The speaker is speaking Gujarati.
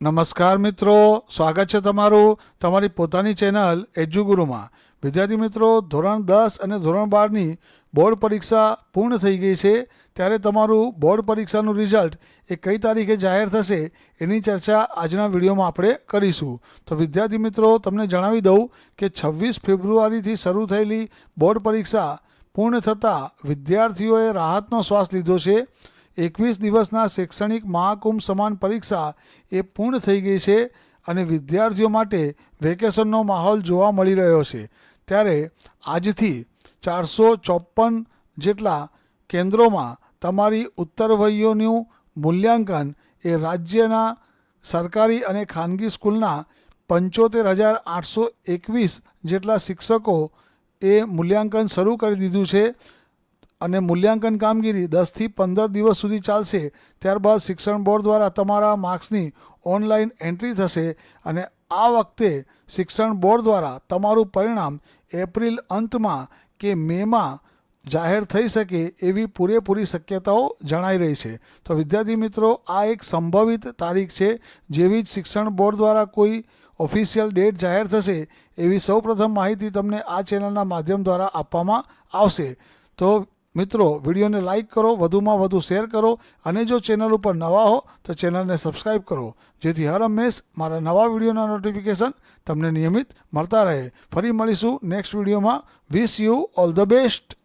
નમસ્કાર મિત્રો, સ્વાગત છે તમારું તમારી પોતાની ચેનલ એજ્યુગુરુમાં। વિદ્યાર્થી મિત્રો, ધોરણ 10 અને ધોરણ 12ની બોર્ડ પરીક્ષા પૂર્ણ થઈ ગઈ છે, ત્યારે તમારું બોર્ડ પરીક્ષાનું રિઝલ્ટ એ કઈ તારીખે જાહેર થશે એની ચર્ચા આજના વિડીયોમાં આપણે કરીશું। તો વિદ્યાર્થી મિત્રો, તમને જણાવી દઉં કે 26 ફેબ્રુઆરીથી શરૂ થયેલી બોર્ડ પરીક્ષા પૂર્ણ થતાં વિદ્યાર્થીઓએ રાહતનો શ્વાસ લીધો છે। 21 દિવસના શૈક્ષણિક મહાકુંભ સમાન પરીક્ષા એ પૂર્ણ થઈ ગઈ છે અને વિદ્યાર્થીઓ માટે વેકેશનનો માહોલ જોવા મળી રહ્યો છે। ત્યારે આજથી 454 જેટલા કેન્દ્રોમાં તમારી ઉત્તરવહીઓનું મૂલ્યાંકન એ રાજ્યના સરકારી અને ખાનગી સ્કૂલના 75,821 જેટલા શિક્ષકો એ મૂલ્યાંકન શરૂ કરી દીધું છે અને મૂલ્યાંકન કામગીરી 10 થી 15 દિવસ સુધી ચાલશે। ત્યારબાદ શિક્ષણ બોર્ડ દ્વારા તમારા માર્ક્સની ઓનલાઈન એન્ટ્રી થશે અને આ વખતે શિક્ષણ બોર્ડ દ્વારા તમારું પરિણામ એપ્રિલ અંતમાં કે મેમાં જાહેર થઈ શકે એવી પૂરેપૂરી શક્યતાઓ જણાઈ રહી છે। તો વિદ્યાર્થી મિત્રો, આ એક સંભવિત તારીખ છે। જેવી જ શિક્ષણ બોર્ડ દ્વારા કોઈ ઓફિશિયલ ડેટ જાહેર થશે એવી સૌપ્રથમ માહિતી તમને આ ચેનલના માધ્યમ દ્વારા આપવામાં આવશે। તો મિત્રો, વિડીયોને લાઇક કરો, વધુમાં વધુ શેર કરો અને જો ચેનલ ઉપર નવા હો તો ચેનલને સબસ્ક્રાઈબ કરો, જેથી હર હંમેશ મારા નવા વિડીયોના નોટિફિકેશન તમને નિયમિત મળતા રહે। ફરી મળીશું નેક્સ્ટ વિડીયોમાં। Wish you all the best.